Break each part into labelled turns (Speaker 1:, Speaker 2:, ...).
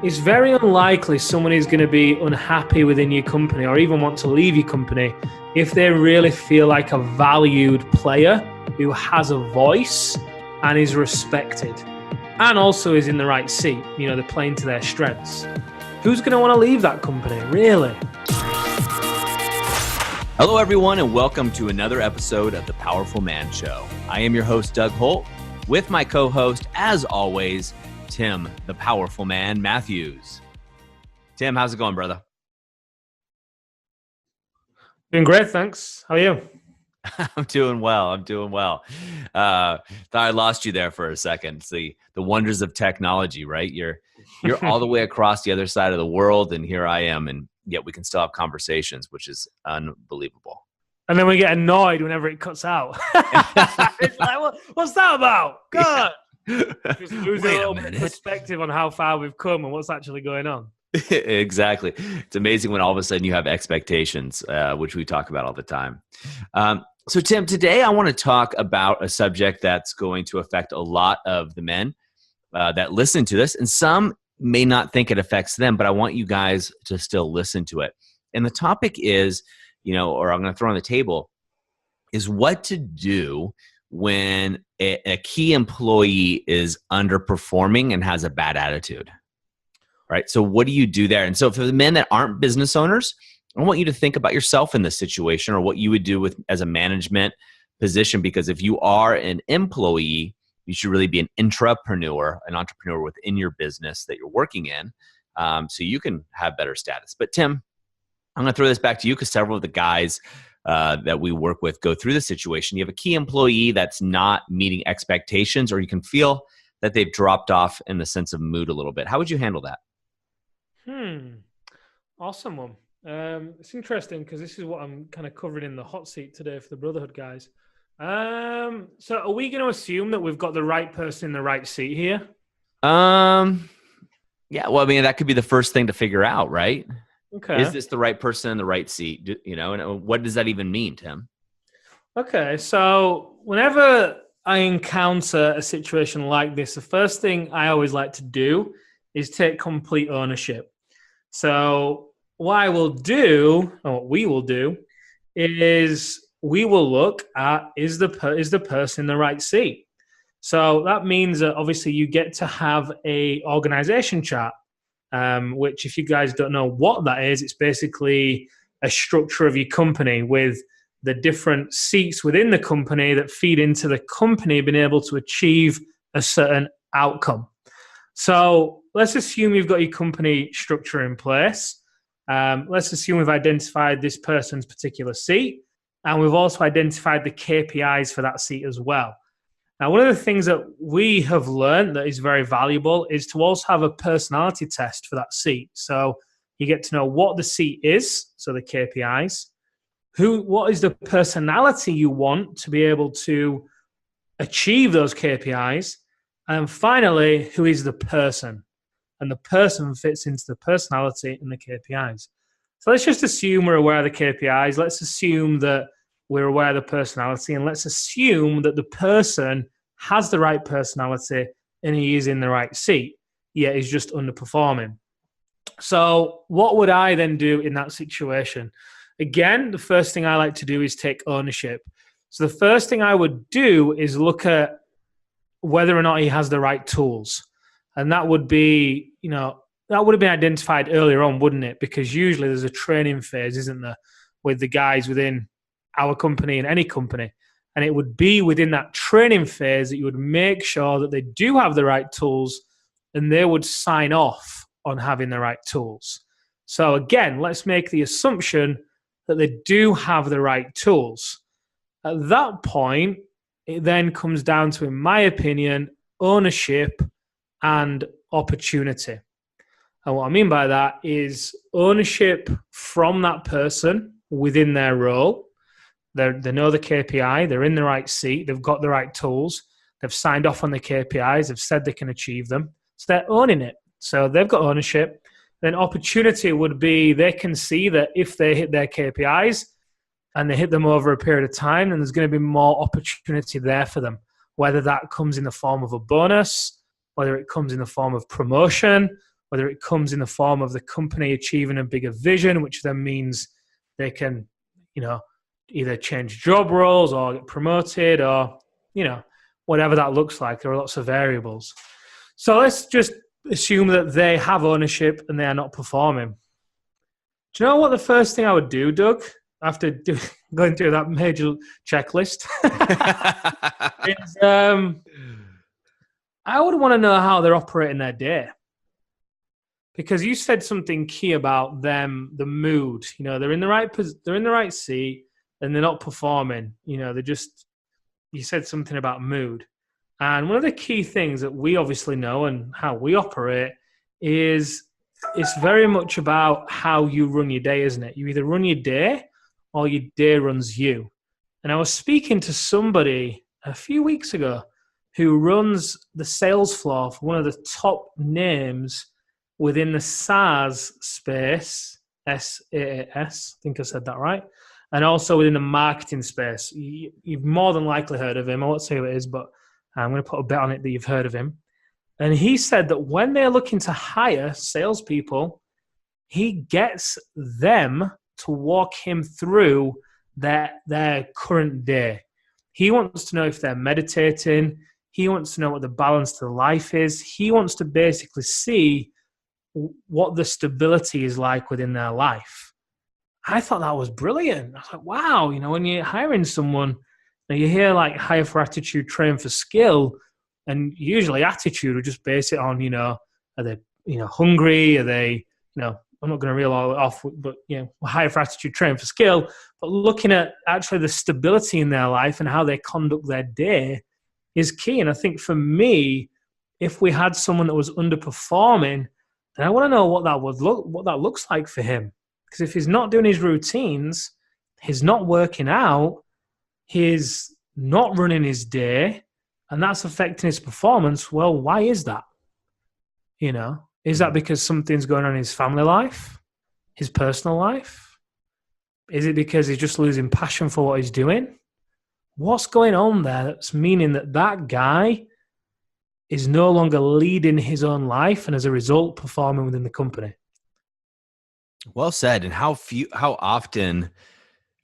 Speaker 1: it's very unlikely someone is going to be unhappy within your company or even want to leave your company if they really feel like a valued player who has a voice and is respected and also is in the right seat. You know, they're playing to their strengths. Who's going to want to leave that company, really?
Speaker 2: Hello, everyone, and welcome to another episode of the Powerfulman Show. I am your host, Doug Holt, with my co-host, as always, Tim, the Powerfulman Matthews. Tim, how's it going, brother?
Speaker 1: Doing great, thanks. How are you?
Speaker 2: I'm doing well. Thought I lost you there for a second. See, the wonders of technology, right? You're all the way across the other side of the world, and here I am, and yet we can still have conversations, which is unbelievable.
Speaker 1: And then we get annoyed whenever it cuts out. It's like, what's that about? God. Just losing a little bit of perspective on how far we've come and what's actually going on.
Speaker 2: Exactly. It's amazing when all of a sudden you have expectations, which we talk about all the time. So Tim, today I want to talk about a subject that's going to affect a lot of the men that listen to this, and some may not think it affects them, but I want you guys to still listen to it. And the topic is, or I'm going to throw on the table, is what to do when a key employee is underperforming and has a bad attitude, right? So what do you do there? And so for the men that aren't business owners, I want you to think about yourself in this situation or what you would do as a management position, because if you are an employee, you should really be an intrapreneur, an entrepreneur within your business that you're working in, so you can have better status. But Tim, I'm going to throw this back to you because several of the guys that we work with go through the situation. You have a key employee that's not meeting expectations, or you can feel that they've dropped off in the sense of mood a little bit. How would you handle that?
Speaker 1: Awesome one. It's interesting because this is what I'm kind of covering in the hot seat today for the Brotherhood guys. So are we going to assume that we've got the right person in the right seat here?
Speaker 2: Yeah, well, I mean, that could be the first thing to figure out, right?
Speaker 1: Okay.
Speaker 2: Is this the right person in the right seat? And what does that even mean, Tim?
Speaker 1: Okay, so whenever I encounter a situation like this, the first thing I always like to do is take complete ownership. So what I will do, or what we will do, is we will look at is the person in the right seat. So that means that obviously you get to have a organization chart, which if you guys don't know what that is, it's basically a structure of your company with the different seats within the company that feed into the company being able to achieve a certain outcome. So let's assume you've got your company structure in place. Let's assume we've identified this person's particular seat, and we've also identified the KPIs for that seat as well. Now, one of the things that we have learned that is very valuable is to also have a personality test for that seat. So you get to know what the seat is, so the KPIs, what is the personality you want to be able to achieve those KPIs, and finally, who is the person? And the person fits into the personality and the KPIs. So let's just assume we're aware of the KPIs. Let's assume that we're aware of the personality, and let's assume that the person has the right personality and he is in the right seat, yet he's just underperforming. So what would I then do in that situation? Again, the first thing I like to do is take ownership. So the first thing I would do is look at whether or not he has the right tools. And that would be, that would have been identified earlier on, wouldn't it? Because usually there's a training phase, isn't there, with the guys within our company and any company. And it would be within that training phase that you would make sure that they do have the right tools and they would sign off on having the right tools. So again, let's make the assumption that they do have the right tools. At that point, it then comes down to, in my opinion, ownership and opportunity. And what I mean by that is ownership from that person within their role. They know the KPI, they're in the right seat, they've got the right tools, they've signed off on the KPIs, they've said they can achieve them. So they're owning it. So they've got ownership. Then opportunity would be they can see that if they hit their KPIs and they hit them over a period of time, then there's going to be more opportunity there for them, whether that comes in the form of a bonus, whether it comes in the form of promotion, whether it comes in the form of the company achieving a bigger vision, which then means they can, either change job roles or get promoted or, whatever that looks like. There are lots of variables. So let's just assume that they have ownership and they are not performing. Do you know what the first thing I would do, Doug, after going through that major checklist? is, I would want to know how they're operating their day. Because you said something key about them, the mood. They're in the right seat, and they're not performing. You said something about mood. And one of the key things that we obviously know and how we operate is it's very much about how you run your day, isn't it? You either run your day or your day runs you. And I was speaking to somebody a few weeks ago who runs the sales floor for one of the top names within the SaaS space, SaaS, I think I said that right, and also within the marketing space. You've more than likely heard of him. I won't say who it is, but I'm going to put a bet on it that you've heard of him. And he said that when they're looking to hire salespeople, he gets them to walk him through their current day. He wants to know if they're meditating. He wants to know what the balance to life is. He wants to basically see what the stability is like within their life. I thought that was brilliant. I was like, wow, when you're hiring someone, you hear like hire for attitude, train for skill, and usually attitude will just base it on, are they, hungry? Are they, I'm not going to reel all it off, but, hire for attitude, train for skill, but looking at actually the stability in their life and how they conduct their day is key. And I think for me, if we had someone that was underperforming, then I want to know what that looks like for him. Because if he's not doing his routines, he's not working out, he's not running his day, and that's affecting his performance, well, why is that? Is that because something's going on in his family life, his personal life? Is it because he's just losing passion for what he's doing? What's going on there that's meaning that guy is no longer leading his own life and as a result performing within the company?
Speaker 2: Well said. And how often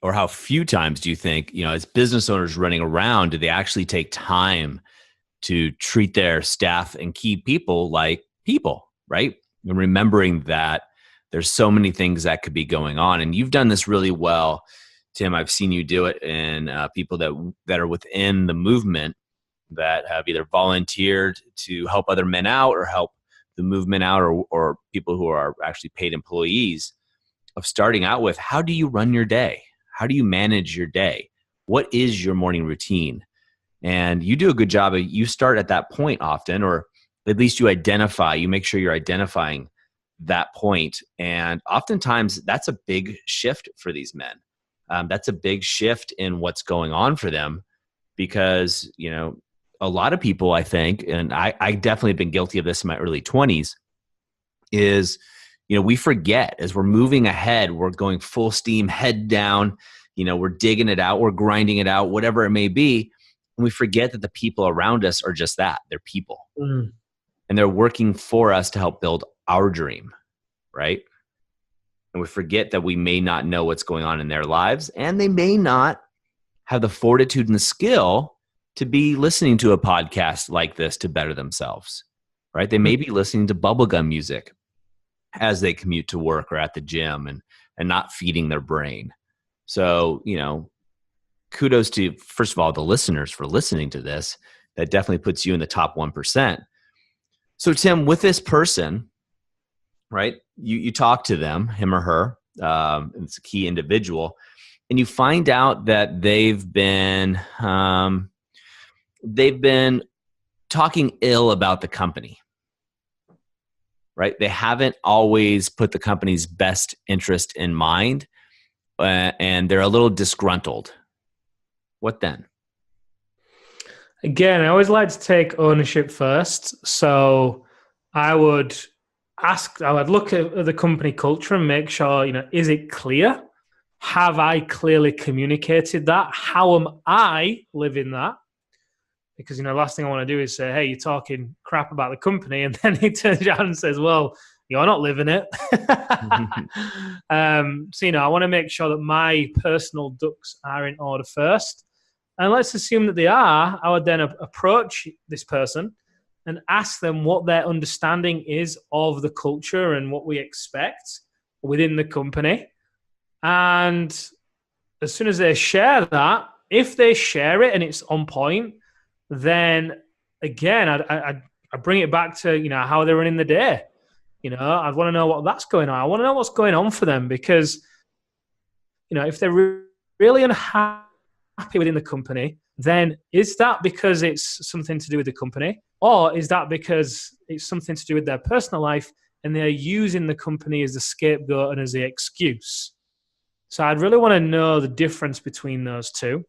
Speaker 2: or how few times do you think, as business owners running around, do they actually take time to treat their staff and key people like people, right? And remembering that there's so many things that could be going on. And you've done this really well, Tim. I've seen you do it in people that are within the movement that have either volunteered to help other men out or help the movement out, or people who are actually paid employees, of starting out with, how do you run your day? How do you manage your day? What is your morning routine? And you do a good job of, you start at that point often, or at least you make sure you're identifying that point. And oftentimes that's a big shift for these men. That's a big shift in what's going on for them, because, a lot of people, I think, and I definitely have been guilty of this in my early 20s, is, we forget as we're moving ahead, we're going full steam, head down, we're digging it out, we're grinding it out, whatever it may be. And we forget that the people around us are just that. They're people. Mm. And they're working for us to help build our dream, right? And we forget that we may not know what's going on in their lives, and they may not have the fortitude and the skill to be listening to a podcast like this to better themselves, right? They may be listening to bubblegum music as they commute to work or at the gym and not feeding their brain. So, kudos to, first of all, the listeners for listening to this. That definitely puts you in the top 1%. So, Tim, with this person, right, you talk to them, him or her, it's a key individual, and you find out that they've been talking ill about the company, right? They haven't always put the company's best interest in mind, and they're a little disgruntled. What then?
Speaker 1: Again, I always like to take ownership first. So I would look at the company culture and make sure, is it clear? Have I clearly communicated that? How am I living that? because, you know, last thing I want to do is say, hey, you're talking crap about the company. And then he turns around and says, well, you're not living it. So, you know, I want to make sure that my personal ducks are in order first. And let's assume that they are. I would then approach this person and ask them what their understanding is of the culture and what we expect within the company. And as soon as they share that, if they share it and it's on point, then again, I bring it back to, you know, how they're running the day. You know, I want to know what that's going on. I want to know what's going on for them, because, you know, if they're really unhappy within the company, then is that because it's something to do with the company, or is that because it's something to do with their personal life and they're using the company as the scapegoat and as the excuse? So I'd really want to know the difference between those two.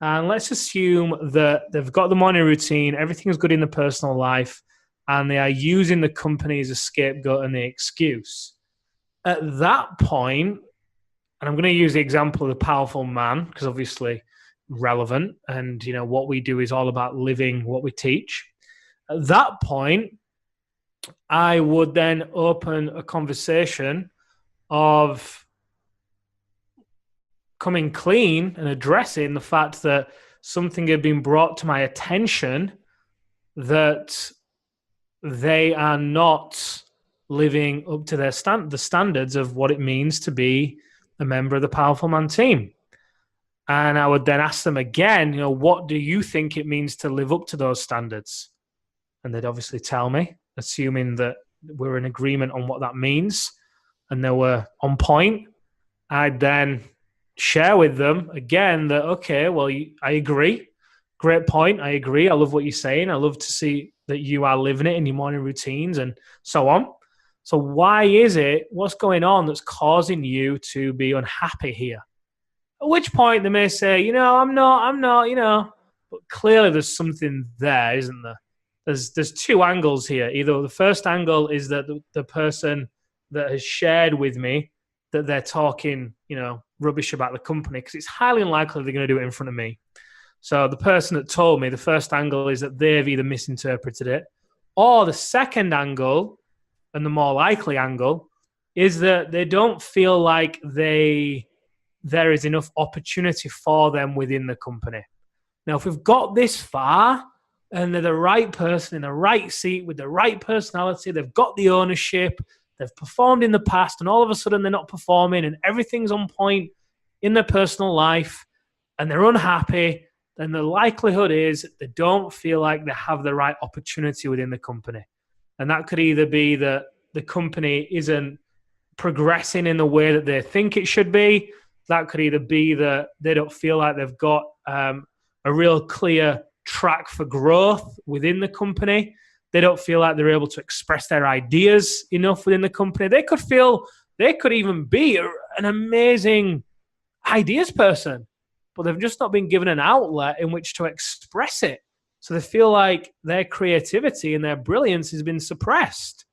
Speaker 1: And let's assume that they've got the morning routine, everything's good in the personal life, and they are using the company as a scapegoat and the excuse. At that point, and I'm going to use the example of the Powerfulman, because obviously relevant, and, you know, what we do is all about living what we teach. At that point, I would then open a conversation of coming clean and addressing the fact that something had been brought to my attention that they are not living up to their the standards of what it means to be a member of the Powerfulman team. And I would then ask them again, you know, what do you think it means to live up to those standards? And they'd obviously tell me, assuming that we're in agreement on what that means and they were on point. I'd then share with them again that, okay, well, I agree. Great point. I agree. I love what you're saying. I love to see that you are living it in your morning routines and so on. So why is it, what's going on that's causing you to be unhappy here? At which point they may say, you know, I'm not, you know, but clearly there's something there, isn't there? There's two angles here. Either the first angle is that the person that has shared with me that they're talking, you know, rubbish about the company, because it's highly unlikely they're going to do it in front of me. So the person that told me, the first angle is that they've either misinterpreted it, or the second angle, and the more likely angle, is that they don't feel like there is enough opportunity for them within the company. Now, if we've got this far and they're the right person in the right seat with the right personality, they've got the ownership, they've performed in the past, and all of a sudden they're not performing and everything's on point in their personal life and they're unhappy, then the likelihood is they don't feel like they have the right opportunity within the company. And that could either be that the company isn't progressing in the way that they think it should be. That could either be that they don't feel like they've got a real clear track for growth within the company. They don't feel like they're able to express their ideas enough within the company. They could even be an amazing ideas person, but they've just not been given an outlet in which to express it. So they feel like their creativity and their brilliance has been suppressed.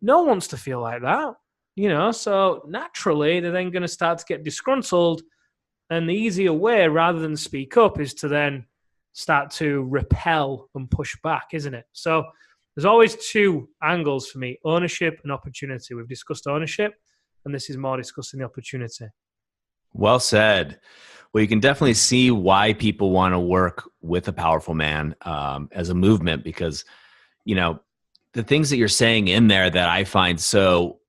Speaker 1: No one wants to feel like that, you know, so naturally they're then going to start to get disgruntled. And the easier way, rather than speak up, is to then start to repel and push back, isn't it? So there's always two angles for me, ownership and opportunity. We've discussed ownership, and this is more discussing the opportunity.
Speaker 2: Well said. Well, you can definitely see why people want to work with a Powerfulman as a movement, because, you know, the things that you're saying in there that I find so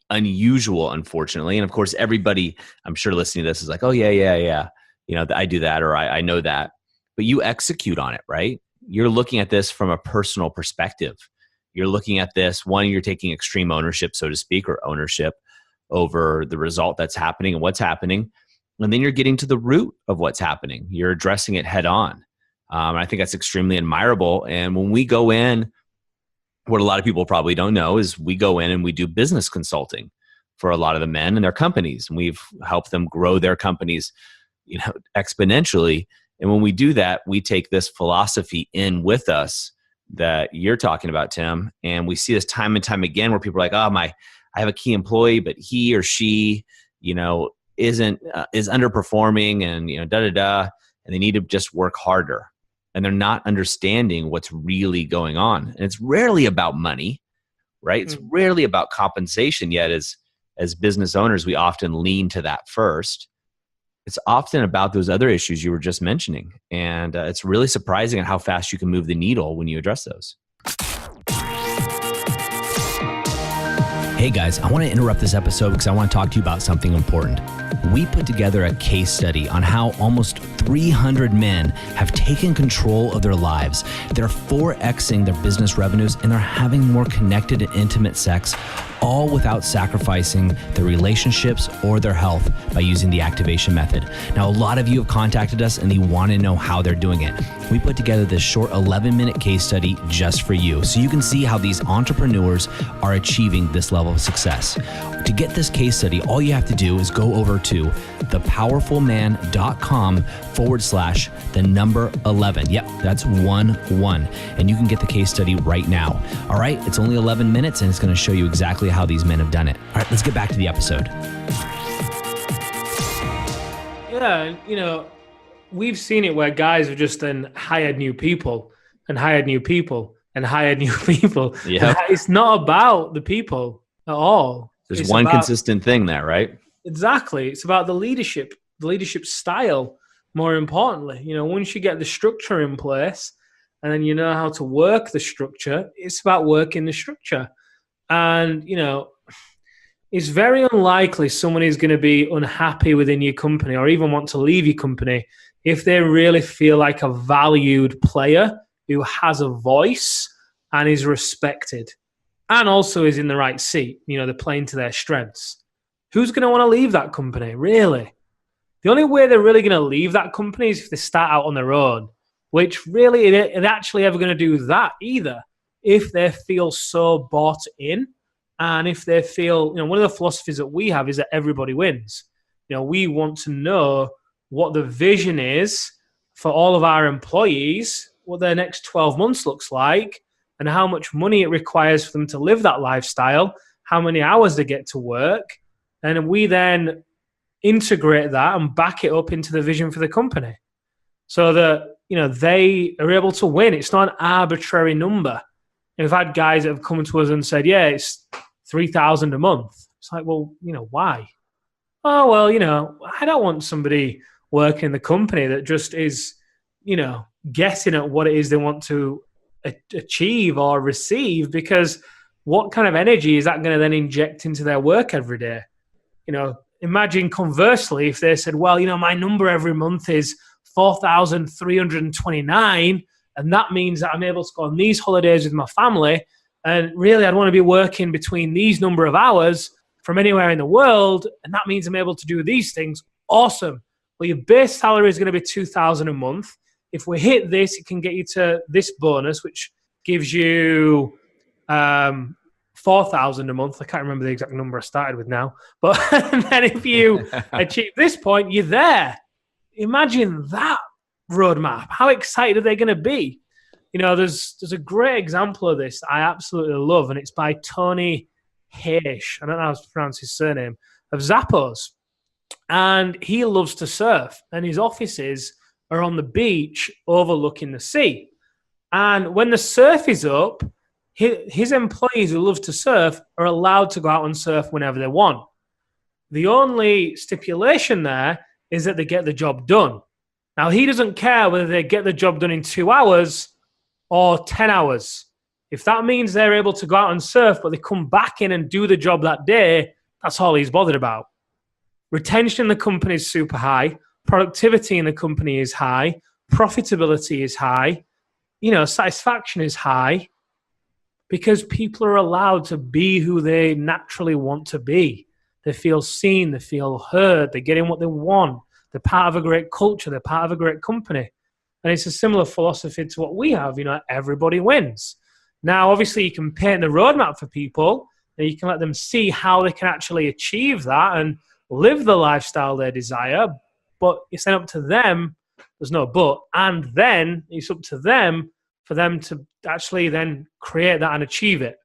Speaker 2: unusual, unfortunately. And of course, everybody I'm sure listening to this is like, oh, yeah. You know, I do that, or I know that. But you execute on it, right? You're looking at this from a personal perspective. You're looking at this, one, you're taking extreme ownership, so to speak, or ownership over the result that's happening and what's happening. And then you're getting to the root of what's happening. You're addressing it head on. I think that's extremely admirable. And when we go in, what a lot of people probably don't know is we go in and we do business consulting for a lot of the men and their companies. And we've helped them grow their companies, you know, exponentially. And when we do that, we take this philosophy in with us that you're talking about, Tim. And we see this time and time again where people are like, oh, I have a key employee, but he or she, you know, is underperforming, and, you know, and they need to just work harder. and they're not understanding what's really going on. And it's rarely about money, right? It's rarely about compensation, yet as business owners, we often lean to that first. It's often about those other issues you were just mentioning. And it's really surprising at how fast you can move the needle when you address those.
Speaker 3: Hey guys, I want to interrupt this episode because I want to talk to you about something important. We put together a case study on how almost 300 men have taken control of their lives. They're 4Xing their business revenues and they're having more connected and intimate sex, all without sacrificing their relationships or their health by using the activation method. Now, a lot of you have contacted us and you want to know how they're doing it. We put together this short 11-minute case study just for you so you can see how these entrepreneurs are achieving this level of success. To get this case study, all you have to do is go over to thepowerfulman.com/11. Yep, that's 11. And you can get the case study right now. All right, it's only 11 minutes and it's going to show you exactly how these men have done it. All right, let's get back to the episode.
Speaker 1: Yeah, we've seen it where guys have just then hired new people and hired new people and hired new people.
Speaker 2: Yeah,
Speaker 1: it's not about the people at all.
Speaker 2: There's one consistent thing there, right?
Speaker 1: Exactly. It's about the leadership style, more importantly. Once you get the structure in place and then you know how to work the structure, it's about working the structure. And, it's very unlikely someone is going to be unhappy within your company or even want to leave your company if they really feel like a valued player who has a voice and is respected and also is in the right seat. They're playing to their strengths. Who's going to want to leave that company, really? The only way they're really going to leave that company is if they start out on their own, which really it actually ever going to do that either if they feel so bought in. And if they feel, one of the philosophies that we have is that everybody wins. We want to know what the vision is for all of our employees, what their next 12 months looks like, and how much money it requires for them to live that lifestyle, how many hours they get to work. And we then integrate that and back it up into the vision for the company so that, they are able to win. It's not an arbitrary number. We've had guys that have come to us and said, yeah, it's $3,000 a month. It's like, well, why? Oh, well, I don't want somebody working in the company that just is, guessing at what it is they want to achieve or receive, because what kind of energy is that going to then inject into their work every day? Imagine conversely, if they said, well, my number every month is 4,329, and that means that I'm able to go on these holidays with my family. And really, I'd want to be working between these number of hours from anywhere in the world. And that means I'm able to do these things. Awesome. Well, your base salary is going to be $2,000 a month. If we hit this, it can get you to this bonus, which gives you $4,000 a month. I can't remember the exact number I started with now. But then if you achieve this point, you're there. Imagine that roadmap. How excited are they going to be? There's a great example of this I absolutely love, and it's by Tony Hsieh. I don't know how to pronounce his surname, of Zappos. And he loves to surf, and his offices are on the beach overlooking the sea. And when the surf is up, his employees who love to surf are allowed to go out and surf whenever they want. The only stipulation there is that they get the job done. Now, he doesn't care whether they get the job done in 2 hours or 10 hours. If that means they're able to go out and surf, but they come back in and do the job that day, that's all he's bothered about. Retention in the company is super high. Productivity in the company is high. Profitability is high. Satisfaction is high because people are allowed to be who they naturally want to be. They feel seen. They feel heard. They're getting what they want. They're part of a great culture. They're part of a great company. And it's a similar philosophy to what we have. Everybody wins. Now, obviously, you can paint the roadmap for people and you can let them see how they can actually achieve that and live the lifestyle they desire. But it's then up to them. There's no but. And then it's up to them for them to actually then create that and achieve it.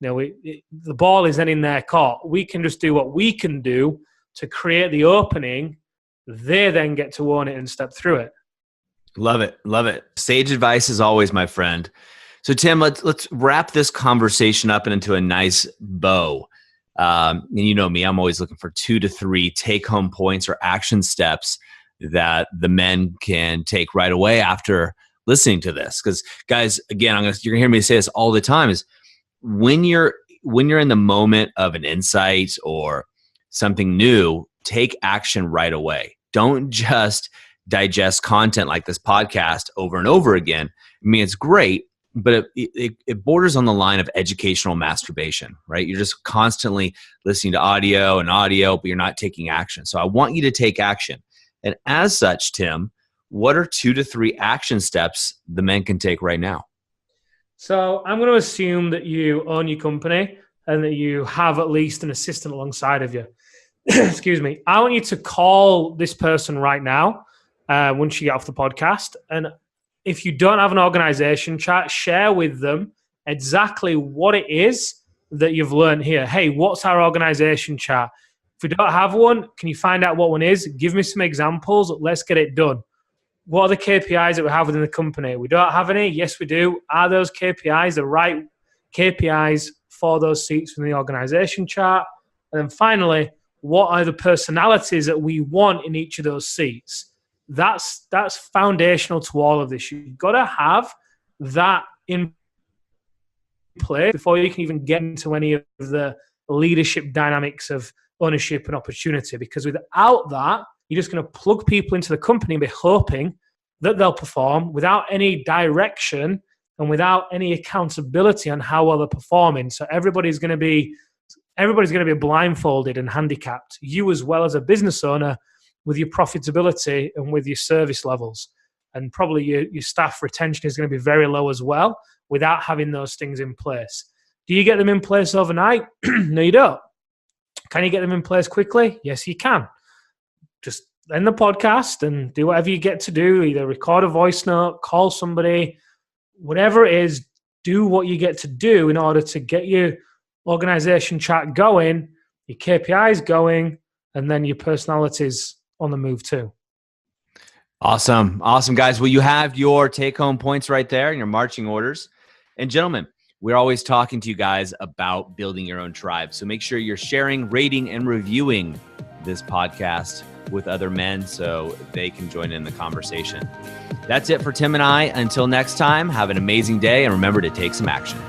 Speaker 1: The ball is then in their court. We can just do what we can do to create the opening. They then get to own it and step through it.
Speaker 2: Love it. Love it. Sage advice as always, my friend. So Tim, let's wrap this conversation up and into a nice bow. And you know me, I'm always looking for 2 to 3 take-home points or action steps that the men can take right away after listening to this. Because guys, again, you're gonna hear me say this all the time: is when you're in the moment of an insight or something new, take action right away. Don't just digest content like this podcast over and over again. I mean, it's great, but it borders on the line of educational masturbation, right? You're just constantly listening to audio, but you're not taking action. So I want you to take action. And as such, Tim, what are 2 to 3 action steps the men can take right now?
Speaker 1: So I'm going to assume that you own your company and that you have at least an assistant alongside of you. Excuse me. I want you to call this person right now once you get off the podcast. And if you don't have an organization chart, share with them exactly what it is that you've learned here. Hey, what's our organization chart? If we don't have one, can you find out what one is? Give me some examples. Let's get it done. What are the KPIs that we have within the company? We don't have any? Yes, we do. Are those KPIs the right KPIs for those seats in the organization chart? And then finally, what are the personalities that we want in each of those seats? That's foundational to all of this. You've got to have that in place before you can even get into any of the leadership dynamics of ownership and opportunity. Because without that, you're just going to plug people into the company and be hoping that they'll perform without any direction and without any accountability on how well they're performing. So everybody's going to be blindfolded and handicapped, you as well as a business owner, with your profitability and with your service levels. And probably your staff retention is going to be very low as well without having those things in place. Do you get them in place overnight? No, you don't. Can you get them in place quickly? Yes, you can. Just end the podcast and do whatever you get to do. Either record a voice note, call somebody, whatever it is, do what you get to do in order to get your organization chart going, your KPIs going, and then your personalities on the move too.
Speaker 2: Awesome, guys. Well, you have your take-home points right there and your marching orders. And gentlemen, we're always talking to you guys about building your own tribe. So make sure you're sharing, rating, and reviewing this podcast with other men so they can join in the conversation. That's it for Tim and I. Until next time, have an amazing day and remember to take some action.